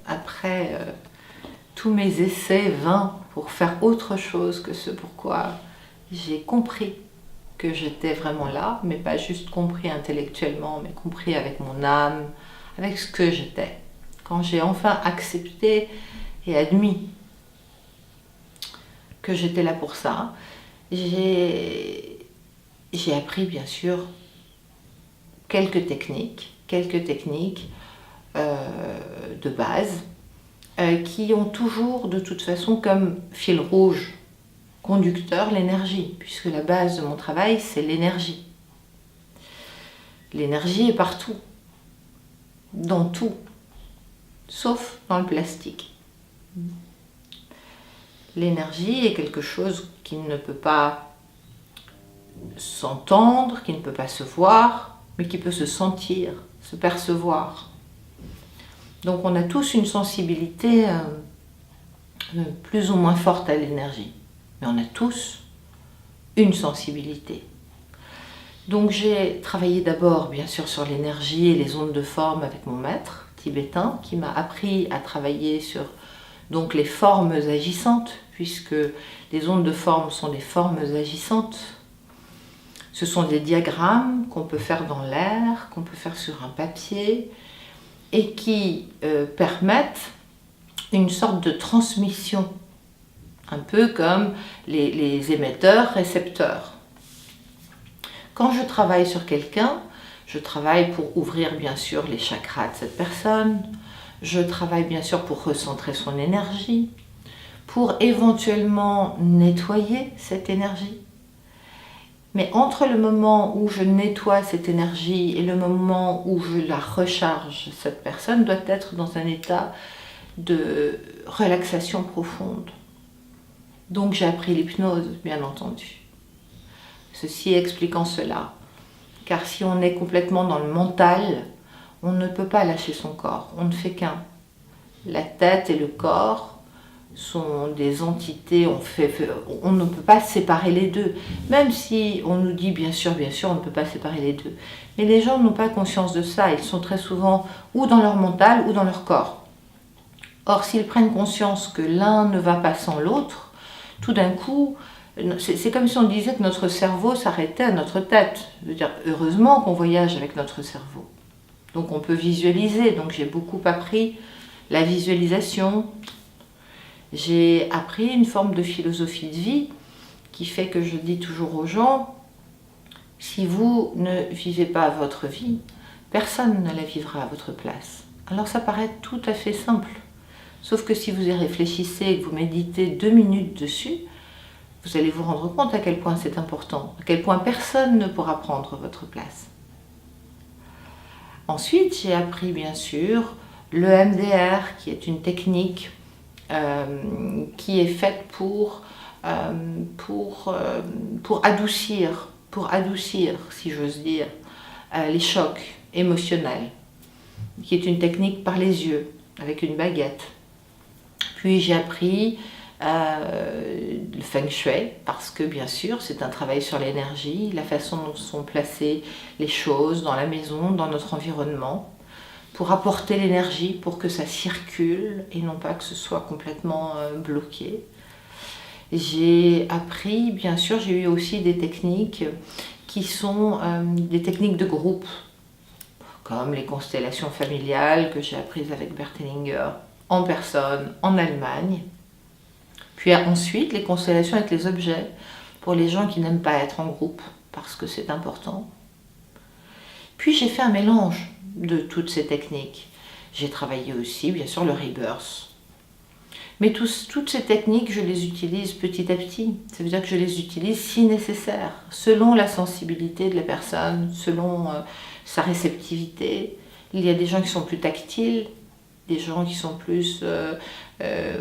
après tous mes essais vains pour faire autre chose que ce pourquoi j'ai compris que j'étais vraiment là, mais pas juste compris intellectuellement, mais compris avec mon âme, avec ce que j'étais. Quand j'ai enfin accepté et admis que j'étais là pour ça, j'ai appris bien sûr quelques techniques de base qui ont toujours de toute façon comme fil rouge conducteur l'énergie, puisque la base de mon travail c'est l'énergie. L'énergie est partout, dans tout, sauf dans le plastique. L'énergie est quelque chose qui ne peut pas s'entendre, qui ne peut pas se voir, mais qui peut se sentir, se percevoir. Donc on a tous une sensibilité plus ou moins forte à l'énergie, mais on a tous une sensibilité. Donc j'ai travaillé d'abord bien sûr sur l'énergie et les ondes de forme avec mon maître tibétain qui m'a appris à travailler sur donc les formes agissantes, puisque les ondes de forme sont des formes agissantes. Ce sont des diagrammes qu'on peut faire dans l'air, qu'on peut faire sur un papier et qui permettent une sorte de transmission, un peu comme les émetteurs-récepteurs. Quand je travaille sur quelqu'un, je travaille pour ouvrir bien sûr les chakras de cette personne, je travaille bien sûr pour recentrer son énergie, pour éventuellement nettoyer cette énergie. Mais entre le moment où je nettoie cette énergie et le moment où je la recharge, cette personne doit être dans un état de relaxation profonde. Donc j'ai appris l'hypnose, bien entendu. Ceci expliquant cela. Car si on est complètement dans le mental, on ne peut pas lâcher son corps, on ne fait qu'un. La tête et le corps sont des entités, on ne peut pas séparer les deux. Même si on nous dit bien sûr, on ne peut pas séparer les deux. Mais les gens n'ont pas conscience de ça, ils sont très souvent ou dans leur mental ou dans leur corps. Or, s'ils prennent conscience que l'un ne va pas sans l'autre, tout d'un coup, c'est comme si on disait que notre cerveau s'arrêtait à notre tête. Je veux dire, heureusement qu'on voyage avec notre cerveau. Donc on peut visualiser, donc j'ai beaucoup appris la visualisation. J'ai appris une forme de philosophie de vie qui fait que je dis toujours aux gens, si vous ne vivez pas votre vie, personne ne la vivra à votre place. Alors ça paraît tout à fait simple. Sauf que si vous y réfléchissez et que vous méditez 2 minutes dessus, vous allez vous rendre compte à quel point c'est important, à quel point personne ne pourra prendre votre place. Ensuite, j'ai appris bien sûr le MDR, qui est une technique qui est faite pour adoucir, si j'ose dire, les chocs émotionnels, qui est une technique par les yeux, avec une baguette. Puis j'ai appris le Feng Shui, parce que bien sûr c'est un travail sur l'énergie, la façon dont sont placées les choses dans la maison, dans notre environnement, pour apporter l'énergie, pour que ça circule et non pas que ce soit complètement bloqué. J'ai appris, bien sûr, j'ai eu aussi des techniques qui sont des techniques de groupe, comme les constellations familiales que j'ai apprises avec Bert Hellinger en personne, en Allemagne. Puis ensuite, les constellations avec les objets, pour les gens qui n'aiment pas être en groupe, parce que c'est important. Puis j'ai fait un mélange de toutes ces techniques. J'ai travaillé aussi, bien sûr, le rebirth. Mais toutes ces techniques, je les utilise petit à petit. Ça veut dire que je les utilise si nécessaire, selon la sensibilité de la personne, selon sa réceptivité. Il y a des gens qui sont plus tactiles, des gens qui sont plus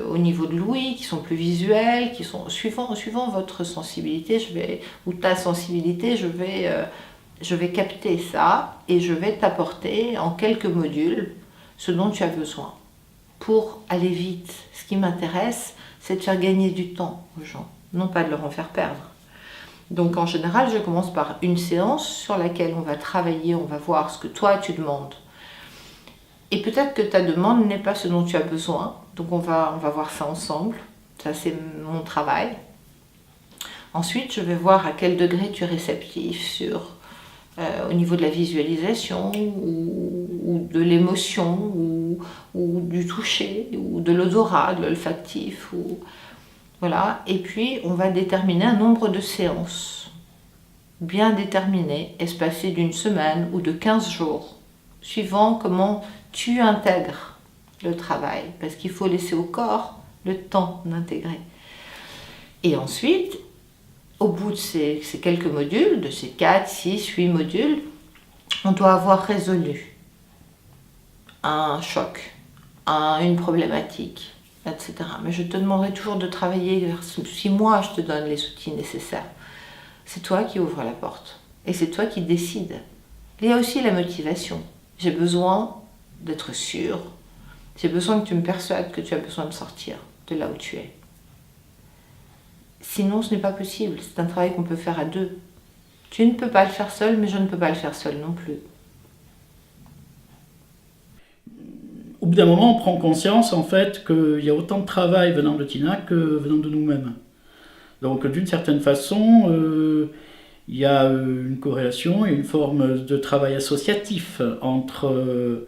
au niveau de l'ouïe, qui sont plus visuels, qui sont suivant votre sensibilité, ou ta sensibilité, je vais capter ça et je vais t'apporter en quelques modules ce dont tu as besoin pour aller vite. Ce qui m'intéresse, c'est de faire gagner du temps aux gens, non pas de leur en faire perdre. Donc en général, je commence par une séance sur laquelle on va travailler, on va voir ce que toi tu demandes. Et peut-être que ta demande n'est pas ce dont tu as besoin. Donc on va voir ça ensemble. Ça, c'est mon travail. Ensuite, je vais voir à quel degré tu es réceptif au niveau de la visualisation ou de l'émotion ou du toucher ou de l'odorat, de l'olfactif. Voilà. Et puis, on va déterminer un nombre de séances bien déterminé, espacé d'une semaine ou de 15 jours, suivant comment tu intègres le travail, parce qu'il faut laisser au corps le temps d'intégrer. Et ensuite, au bout de ces quelques modules, de ces 4, 6, 8 modules, on doit avoir résolu un choc, une problématique, etc. Mais je te demanderai toujours de travailler, si moi je te donne les outils nécessaires. C'est toi qui ouvres la porte et c'est toi qui décides. Il y a aussi la motivation. J'ai besoin d'être sûre. J'ai besoin que tu me persuades que tu as besoin de sortir de là où tu es. Sinon, ce n'est pas possible. C'est un travail qu'on peut faire à deux. Tu ne peux pas le faire seul, mais je ne peux pas le faire seul non plus. Au bout d'un moment, on prend conscience en fait qu'il y a autant de travail venant de Tina que venant de nous-mêmes. Donc d'une certaine façon, il y a une corrélation et une forme de travail associatif entre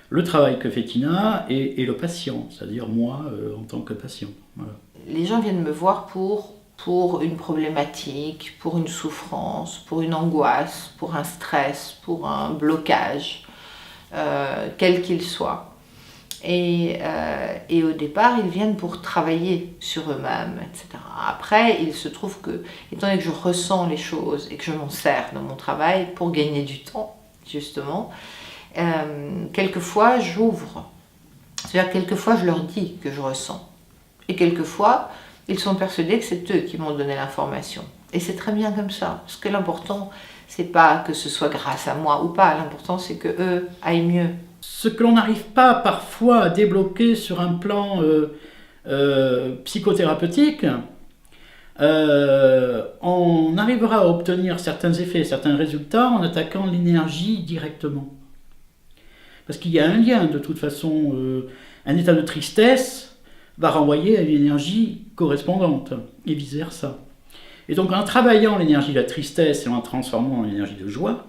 le travail que fait Tina et le patient, c'est-à-dire moi en tant que patient. Voilà. Les gens viennent me voir pour une problématique, pour une souffrance, pour une angoisse, pour un stress, pour un blocage, quel qu'il soit. Et au départ, ils viennent pour travailler sur eux-mêmes, etc. Après, il se trouve que, étant donné que je ressens les choses et que je m'en sers dans mon travail pour gagner du temps, justement, quelquefois j'ouvre. C'est-à-dire quelquefois je leur dis que je ressens. Et quelquefois, ils sont persuadés que c'est eux qui m'ont donné l'information. Et c'est très bien comme ça. Parce que l'important, c'est pas que ce soit grâce à moi ou pas. L'important, c'est que eux aillent mieux. Ce que l'on n'arrive pas parfois à débloquer sur un plan psychothérapeutique, on arrivera à obtenir certains effets, certains résultats en attaquant l'énergie directement. Parce qu'il y a un lien, de toute façon, un état de tristesse va renvoyer à une énergie correspondante, et vice-versa. Et donc en travaillant l'énergie de la tristesse et en la transformant en énergie de joie,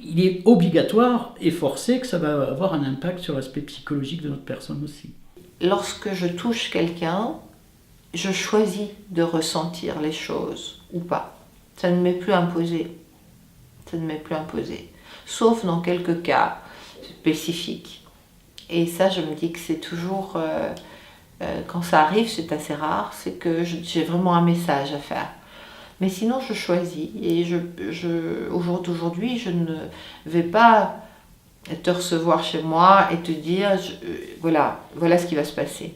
il est obligatoire et forcé que ça va avoir un impact sur l'aspect psychologique de notre personne aussi. Lorsque je touche quelqu'un, je choisis de ressentir les choses ou pas. Ça ne m'est plus imposé. Ça ne m'est plus imposé. Sauf dans quelques cas spécifiques. Et ça, je me dis que c'est toujours... quand ça arrive, c'est assez rare, c'est que j'ai vraiment un message à faire. Mais sinon, je choisis. Et au jour d'aujourd'hui, je ne vais pas te recevoir chez moi et te dire voilà ce qui va se passer.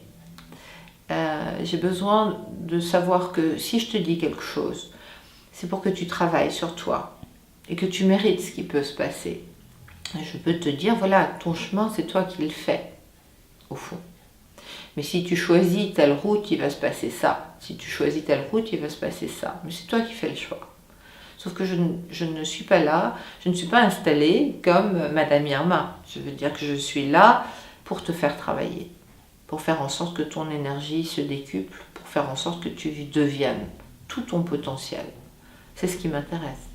J'ai besoin de savoir que si je te dis quelque chose, c'est pour que tu travailles sur toi et que tu mérites ce qui peut se passer. Et je peux te dire, voilà, ton chemin, c'est toi qui le fais, au fond. Mais si tu choisis telle route, il va se passer ça. Si tu choisis telle route, il va se passer ça. Mais c'est toi qui fais le choix. Sauf que je ne suis pas là, je ne suis pas installée comme Madame Irma. Je veux dire que je suis là pour te faire travailler, pour faire en sorte que ton énergie se décuple, pour faire en sorte que tu deviennes tout ton potentiel. C'est ce qui m'intéresse.